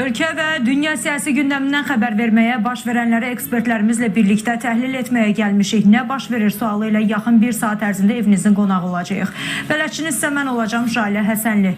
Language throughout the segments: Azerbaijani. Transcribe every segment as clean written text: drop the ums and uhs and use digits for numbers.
Ölkə və dünya siyasi gündəmindən xəbər verməyə, baş verənləri ekspertlərimizlə birlikdə təhlil etməyə gəlmişik. Nə baş verir sualı ilə yaxın bir saat ərzində evinizin qonağı olacağıq. Bələdçiniz isə mən olacağım Jalə Həsənli.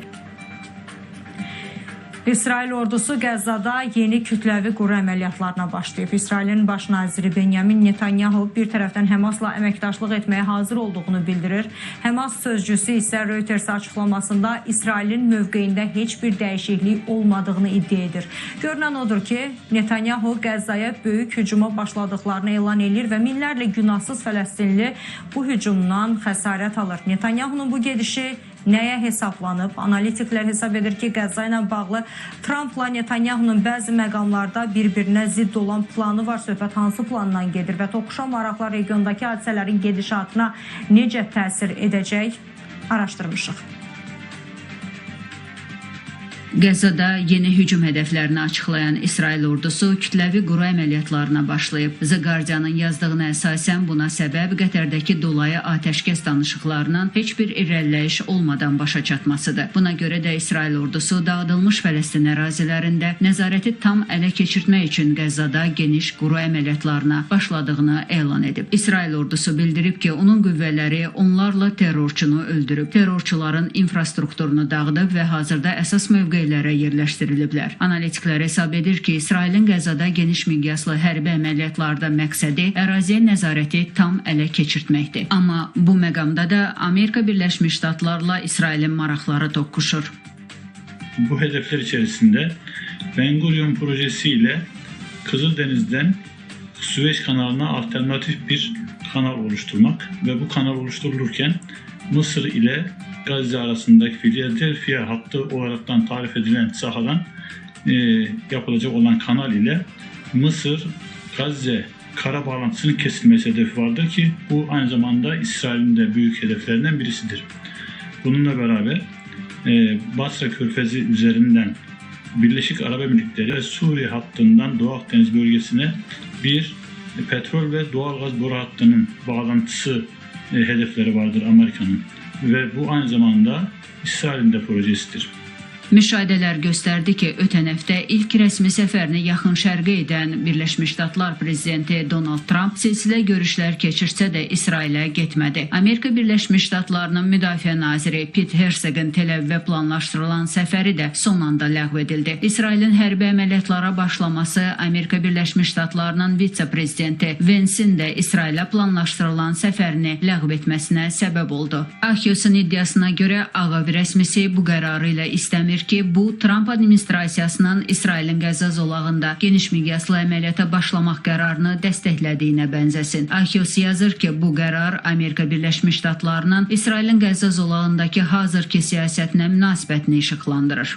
İsrail ordusu Qəzzada yeni kütləvi quru əməliyyatlarına başlayıb. İsrailin baş naziri Benyamin Netanyahu bir tərəfdən Həmasla əməkdaşlıq etməyə hazır olduğunu bildirir. Həmas sözcüsü isə Reuters açıqlamasında İsrailin mövqeyində heç bir dəyişiklik olmadığını iddia edir. Görünən odur ki, Netanyahu Qəzzaya böyük hücuma başladıqlarını elan edir və minlərlə günahsız Fələstinli bu hücumdan xəsarət alır. Netanyahunun bu gedişi nəyə hesablanıb? Analitiklər hesab edir ki, Qəzza ilə bağlı Trumpla Netanyahunun bəzi məqamlarda bir-birinə zidd olan planı var. Söhbət hansı plandan gedir və toqquşan maraqlar regiondakı hadisələrin gedişatına necə təsir edəcək? Araşdırmışıq. Qəzzada yeni hücum hədəflərini açıqlayan İsrail ordusu kütləvi quru əməliyyatlarına başlayıb. The Guardian'ın yazdığına əsasən buna səbəb Qətərdəki dolayı atəşkəs danışıqlarının heç bir irəliləyiş olmadan başa çatmasıdır. Buna görə də İsrail ordusu dağıdılmış Fələstin ərazilərində nəzarəti tam ələ keçirtmək üçün Qəzzada geniş quru əməliyyatlarına başladığını elan edib. İsrail ordusu bildirib ki, onun qüvvələri onlarla terrorçunu öldürüb. Terrorçuların infrastrukturunu dağıdıb və hazırda əsas mövqelərə yerləşdiriliblər. Analitiklər hesab edir ki, İsrailin Qəzzada geniş miqyaslı hərbi əməliyyatlarda məqsədi əraziyə nəzarəti tam ələ keçirtməkdir. Amma bu məqamda da Amerika Birləşmiş Ştatlarla İsrailin maraqları toqquşur. Bu hedefler içerisinde Ben Gurion projesi ile Kızıldeniz'den Süveyş kanalına alternatif bir kanal oluşturmak ve bu kanal oluşturulurken Mısır ile Gazze arasındaki Philadelphia hattı olaraktan tarif edilen sahadan yapılacak olan kanal ile Mısır-Gazze kara bağlantısının kesilmesi hedefi vardır ki bu aynı zamanda İsrail'in de büyük hedeflerinden birisidir. Bununla beraber Basra Körfezi üzerinden Birleşik Arap Emirlikleri ve Suriye hattından Doğu Akdeniz bölgesine bir petrol ve doğalgaz boru hattının bağlantısı hedefleri vardır Amerika'nın. Ve bu aynı zamanda İsrail'in de projesidir. Müşahidələr göstərdi ki, ötən həftə ilk rəsmi səfərini yaxın şərqə edən Birləşmiş Ştatlar prezidenti Donald Trump silsilə görüşlər keçirsə də İsrailə getmədi. Amerika Birləşmiş Ştatlarının müdafiə naziri Pete Hegseth'in Tel-Əvivə planlaşdırılan səfəri də son anda ləğv edildi. İsrailin hərbi əməliyyatlara başlaması Amerika Birləşmiş Ştatlarının vitse-prezidenti Vance'in də İsrailə planlaşdırılan səfərini ləğv etməsinə səbəb oldu. Axios'un iddiasına görə Ağ Ev rəsmisi bu qərarı ilə istəmir ki, bu Trump administrasiyasının İsrailin Qəzza zolağında geniş miqyaslı əməliyyata başlamaq qərarını dəstəklədiyinə bənzəsin. Axios yazır ki, bu qərar Amerika Birləşmiş Ştatlarının İsrailin Qəzza zolağındakı hazırki siyasətinə münasibətini işıqlandırır.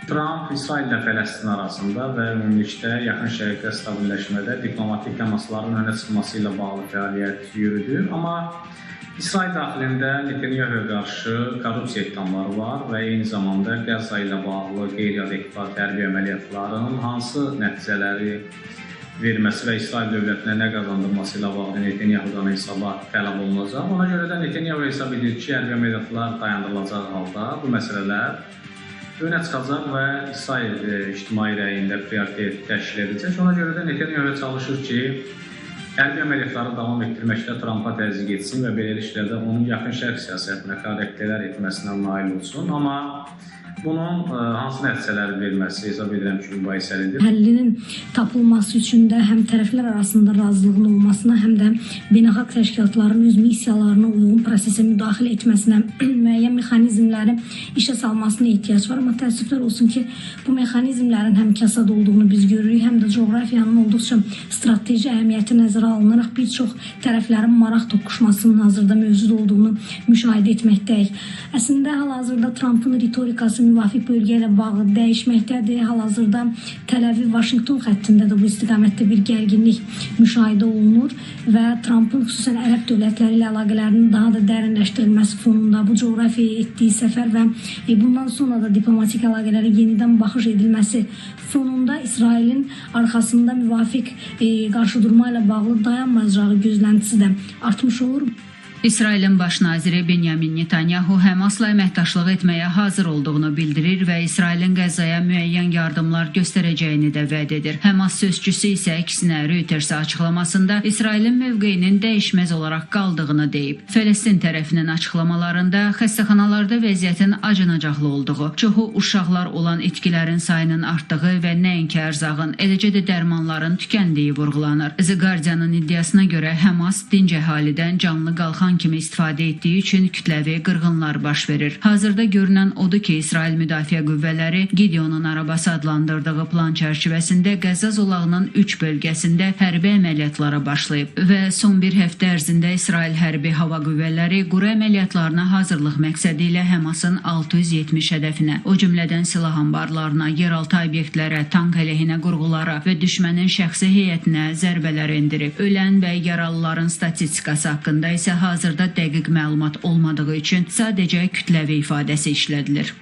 Trump İsrail ilə Fələstin arasında və ümumilikdə yaxın şərqdə stabilləşmədə diplomatik təmasların önə çıxması ilə bağlı fəaliyyət yürüdür. Amma İsrail daxilində Netanyahu'ya qarşı korrupsiya ithamları var və eyni zamanda Qəzza ilə bağlı qeyri-adekvat hərbi əməliyyatların hansı nəticələri verməsi və İsrail dövlətinə nə qazandırması ilə bağlı Netanyahu'dan hesabat tələb olunacaq. Ona görə də Netanyahu hesab edir ki, hərbi əməliyyatlar dayandırılacaq halda bu məsələlər önə çıxacaq və İsrail ictimai rəyində prioritet təşkil edəcək. Ona görə də Netanyahu çalışır ki, hərbi əməliyyatları davam etdirməkdə Trumpa təzyiq etsin və beləliklə də onun yaxın şərq siyasətinə korrektlər etməsinə nail olsun. Amma bunun hansı nəticələri verməsi hesab edirəm ki, mübahisəlidir. Həllinin tapılması üçün də həm tərəflər arasında razılığın olmasına, həm də beynəlxalq təşkilatların öz missiyalarına uyğun prosesə müdaxilə etməsinə, müəyyən mexanizmləri işə salmasına ehtiyac var. Amma təəssüflər olsun ki, bu mexanizmlərin həm kasad olduğunu biz görürük, həm də coğrafiyanın olduqca strateji əhəmiyyəti nəzərə alınaraq bir çox tərəflərin maraq toqquşmasının hazırda mövcud olduğunu müşahidə etməkdəyik. Əslində, hal-hazırda Trump'ın ritorikası müvafiq bölgə ilə bağlı dəyişməkdədir. Hal-hazırda Tel-Əviv-Vaşinqton xəttində də bu istiqamətdə bir gərginlik müşahidə olunur və Trump'ın xüsusən ərəb dövlətləri ilə əlaqələrinin daha da dərinləşdirilməsi fonunda bu coğrafiyaya etdiyi səfər və bundan sonra da diplomatik əlaqələrə yenidən baxış edilməsi fonunda İsrailin arxasında müvafiq qarşıdurma ilə bağlı dayanmayacağı gözləntisi də artmış olur. İsrailin baş naziri Benyamin Netanyahu Həmasla əməkdaşlıq etməyə hazır olduğunu bildirir və İsrailin Qəzzaya müəyyən yardımlar göstərəcəyini də vəd edir. Həmas sözçüsü isə əksinə Reuters açıqlamasında İsrailin mövqeyinin dəyişməz olaraq qaldığını deyib. Fələstin tərəfinin açıqlamalarında xəstəxanalarda vəziyyətin acınacaqlı olduğu, çoxu uşaqlar olan itkilərin sayının artdığı və nəinki ərzağın, eləcə də dərmanların tükəndiyi vurğulanır. The Guardian'ın iddiasına görə Həmas dinc əhalidən canlı qalxan kimi istifadə etdiyi üçün kütləvi qırğınlar baş verir. Hazırda görünən odur ki, İsrail Müdafiə Qüvvələri Gideon'un arabası adlandırdığı plan çərçivəsində Qəzza zolağının 3 bölgəsində hərbi əməliyyatlara başlayıb və son bir həftə ərzində İsrail Hərbi Hava Qüvvələri quru əməliyyatlarına hazırlıq məqsədi ilə Həmasın 670 hədəfinə, o cümlədən silah anbarlarına, yeraltı obyektlərə, tank əleyhinə qurğulara və düşmənin şəxsi heyətinə zərbələr endirib. Ölən və yaralıların statistikası haqqında isə hazırda dəqiq məlumat olmadığı üçün sadəcə kütləvi ifadəsi işlədilir.